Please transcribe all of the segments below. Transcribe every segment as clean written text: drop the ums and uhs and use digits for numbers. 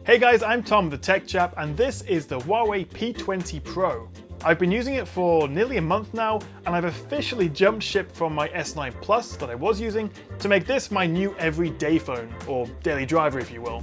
Hey guys, I'm Tom, the Tech Chap, and this is the Huawei P20 Pro. I've been using it for nearly a month now, and I've officially jumped ship from my S9 Plus that I was using to make this my new everyday phone, or daily driver if you will.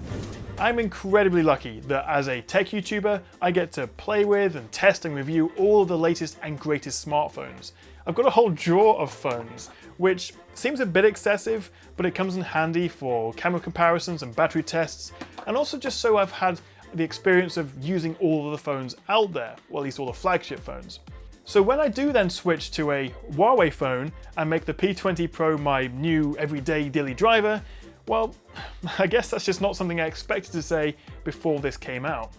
I'm incredibly lucky that as a tech YouTuber, I get to play with and test and review all of the latest and greatest smartphones. I've got a whole drawer of phones, which seems a bit excessive, but it comes in handy for camera comparisons and battery tests, and also just so I've had the experience of using all of the phones out there, or at least all the flagship phones. So when I do then switch to a Huawei phone and make the P20 Pro my new everyday daily driver, well, I guess that's just not something I expected to say before this came out.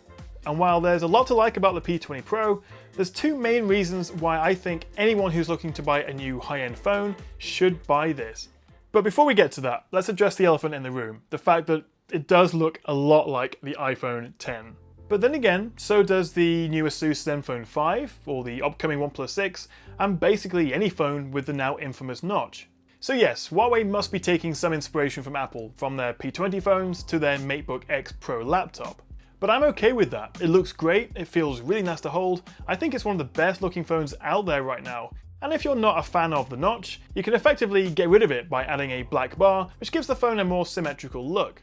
And while there's a lot to like about the P20 Pro, there's two main reasons why I think anyone who's looking to buy a new high-end phone should buy this. But before we get to that, let's address the elephant in the room, the fact that it does look a lot like the iPhone X. But then again, so does the new Asus Zenfone 5, or the upcoming OnePlus 6, and basically any phone with the now infamous notch. So yes, Huawei must be taking some inspiration from Apple, from their P20 phones to their MateBook X Pro laptop. But I'm okay with that. It looks great, it feels really nice to hold, I think it's one of the best looking phones out there right now. And if you're not a fan of the notch, you can effectively get rid of it by adding a black bar, which gives the phone a more symmetrical look.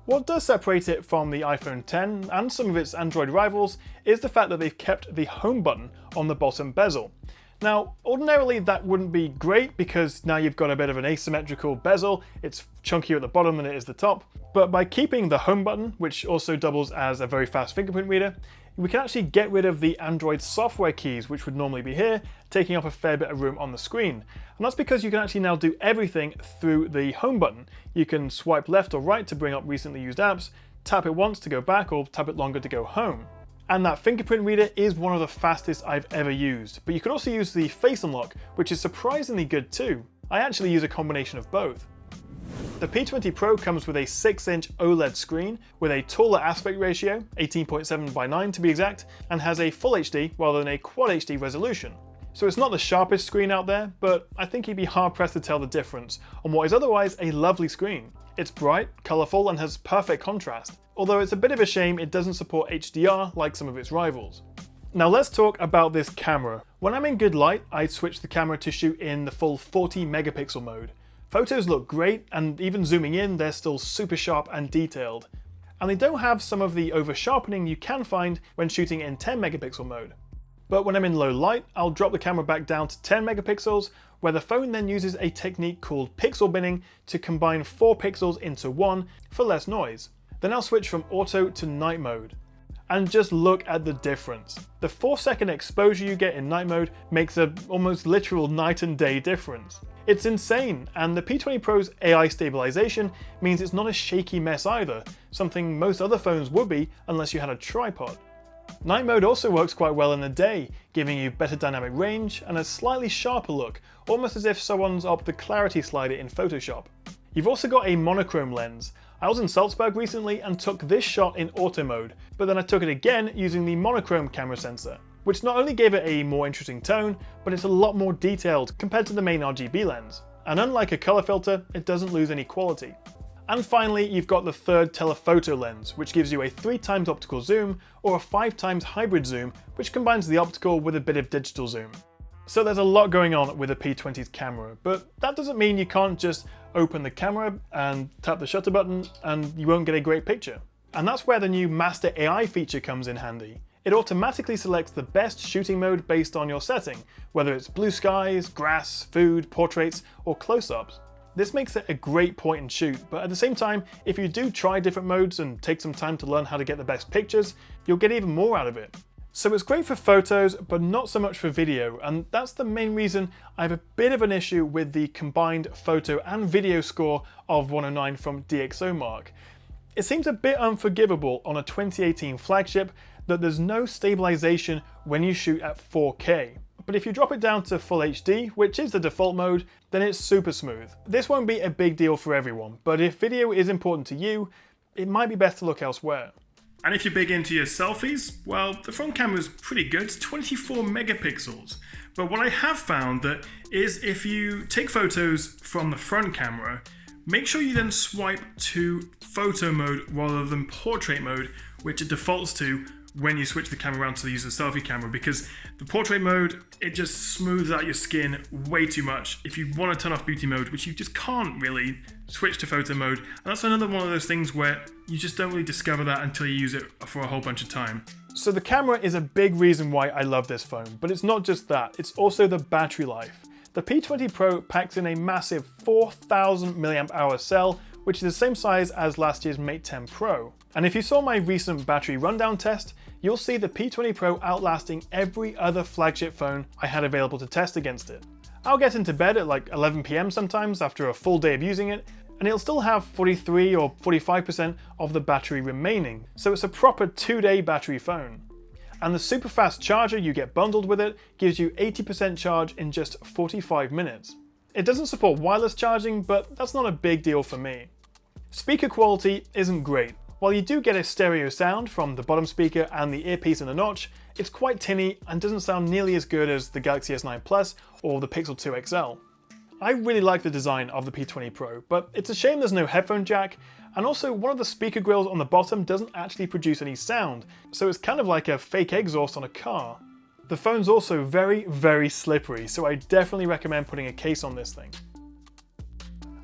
What does separate it from the iPhone X and some of its Android rivals is the fact that they've kept the home button on the bottom bezel. Now, ordinarily that wouldn't be great because now you've got a bit of an asymmetrical bezel, it's chunkier at the bottom than it is the top, but by keeping the home button, which also doubles as a very fast fingerprint reader, we can actually get rid of the Android software keys, which would normally be here, taking up a fair bit of room on the screen. And that's because you can actually now do everything through the home button. You can swipe left or right to bring up recently used apps, tap it once to go back, or tap it longer to go home. And that fingerprint reader is one of the fastest I've ever used, but you can also use the face unlock, which is surprisingly good too. I actually use a combination of both. The P20 Pro comes with a 6-inch OLED screen with a taller aspect ratio, 18.7:9 to be exact, and has a Full HD rather than a Quad HD resolution. So it's not the sharpest screen out there, but I think you'd be hard pressed to tell the difference on what is otherwise a lovely screen. It's bright, colourful, and has perfect contrast, although it's a bit of a shame it doesn't support HDR like some of its rivals. Now let's talk about this camera. When I'm in good light, I switch the camera to shoot in the full 40 megapixel mode. Photos look great, and even zooming in, they're still super sharp and detailed. And they don't have some of the over-sharpening you can find when shooting in 10 megapixel mode. But when I'm in low light, I'll drop the camera back down to 10 megapixels, where the phone then uses a technique called pixel binning to combine 4 pixels into one for less noise. Then I'll switch from auto to night mode. And just look at the difference. The 4-second exposure you get in night mode makes an almost literal night and day difference. It's insane, and the P20 Pro's AI stabilization means it's not a shaky mess either, something most other phones would be unless you had a tripod. Night mode also works quite well in the day, giving you better dynamic range and a slightly sharper look, almost as if someone's upped the clarity slider in Photoshop. You've also got a monochrome lens. I was in Salzburg recently and took this shot in auto mode, but then I took it again using the monochrome camera sensor, which not only gave it a more interesting tone, but it's a lot more detailed compared to the main RGB lens. And unlike a color filter, it doesn't lose any quality. And finally, you've got the third telephoto lens, which gives you a 3x optical zoom or a 5x hybrid zoom, which combines the optical with a bit of digital zoom. So there's a lot going on with the P20's camera, but that doesn't mean you can't just open the camera and tap the shutter button and you won't get a great picture. And that's where the new Master AI feature comes in handy. It automatically selects the best shooting mode based on your setting, whether it's blue skies, grass, food, portraits, or close-ups. This makes it a great point and shoot, but at the same time, if you do try different modes and take some time to learn how to get the best pictures, you'll get even more out of it. So it's great for photos, but not so much for video, and that's the main reason I have a bit of an issue with the combined photo and video score of 109 from DxOMark. It seems a bit unforgivable on a 2018 flagship that there's no stabilization when you shoot at 4K. But if you drop it down to Full HD, which is the default mode, then it's super smooth. This won't be a big deal for everyone, but if video is important to you, it might be best to look elsewhere. And if you're big into your selfies, well, the front camera is pretty good, it's 24 megapixels. But what I have found that is if you take photos from the front camera, Make sure you then swipe to photo mode rather than portrait mode, which it defaults to when you switch the camera around to use the selfie camera, because the portrait mode, it just smooths out your skin way too much. If you want to turn off beauty mode, which you just can't really, switch to photo mode. And that's another one of those things where you just don't really discover that until you use it for a whole bunch of time. So the camera is a big reason why I love this phone, but it's not just that, it's also the battery life. The P20 Pro packs in a massive 4,000 mAh cell, which is the same size as last year's Mate 10 Pro. And if you saw my recent battery rundown test, you'll see the P20 Pro outlasting every other flagship phone I had available to test against it. I'll get into bed at like 11 PM sometimes after a full day of using it, and it'll still have 43 or 45% of the battery remaining, so it's a proper 2-day battery phone. And the super fast charger you get bundled with it gives you 80% charge in just 45 minutes. It doesn't support wireless charging, but that's not a big deal for me. Speaker quality isn't great. While you do get a stereo sound from the bottom speaker and the earpiece in the notch, it's quite tinny and doesn't sound nearly as good as the Galaxy S9 Plus or the Pixel 2 XL. I really like the design of the P20 Pro, but it's a shame there's no headphone jack, and also one of the speaker grills on the bottom doesn't actually produce any sound, so it's kind of like a fake exhaust on a car. The phone's also very, very slippery, so I definitely recommend putting a case on this thing.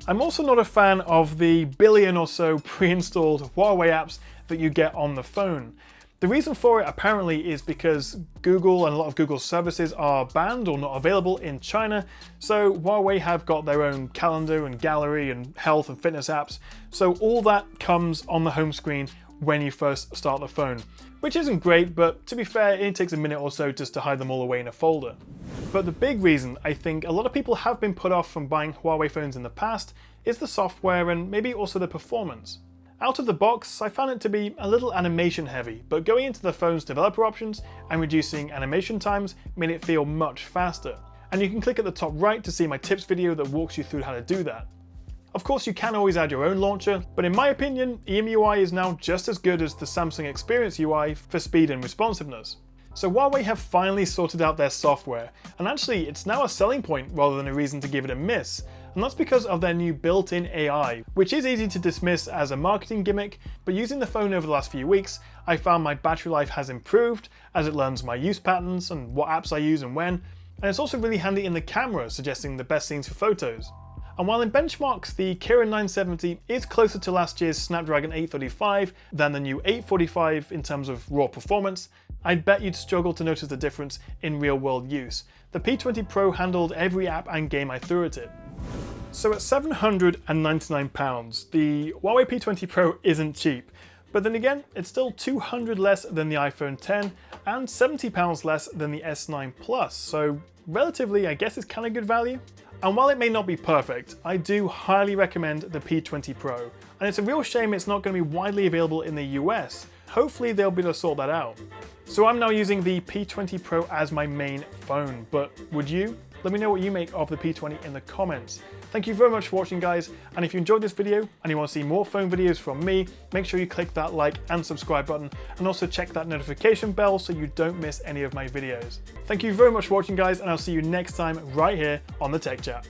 I'm also not a fan of the billion or so pre-installed Huawei apps that you get on the phone. The reason for it apparently is because Google and a lot of Google's services are banned or not available in China, so Huawei have got their own calendar and gallery and health and fitness apps, so all that comes on the home screen when you first start the phone. Which isn't great, but to be fair, it takes a minute or so just to hide them all away in a folder. But the big reason I think a lot of people have been put off from buying Huawei phones in the past is the software and maybe also the performance. Out of the box, I found it to be a little animation heavy, but going into the phone's developer options and reducing animation times made it feel much faster. And you can click at the top right to see my tips video that walks you through how to do that. Of course, you can always add your own launcher, but in my opinion, EMUI is now just as good as the Samsung Experience UI for speed and responsiveness. So Huawei have finally sorted out their software, and actually it's now a selling point rather than a reason to give it a miss, and that's because of their new built-in AI, which is easy to dismiss as a marketing gimmick, but using the phone over the last few weeks, I found my battery life has improved as it learns my use patterns and what apps I use and when, and it's also really handy in the camera, suggesting the best scenes for photos. And while in benchmarks, the Kirin 970 is closer to last year's Snapdragon 835 than the new 845 in terms of raw performance, I'd bet you'd struggle to notice the difference in real-world use. The P20 Pro handled every app and game I threw at it. So at £799, the Huawei P20 Pro isn't cheap, but then again, it's still $200 less than the iPhone X and £70 less than the S9 Plus, so relatively I guess it's kind of good value. And while it may not be perfect, I do highly recommend the P20 Pro, and it's a real shame it's not going to be widely available in the US. Hopefully they'll be able to sort that out. So I'm now using the P20 Pro as my main phone, but would you? Let me know what you make of the P20 in the comments. Thank you very much for watching, guys, and if you enjoyed this video and you want to see more phone videos from me, make sure you click that like and subscribe button, and also check that notification bell so you don't miss any of my videos. Thank you very much for watching, guys, and I'll see you next time right here on the Tech Chat.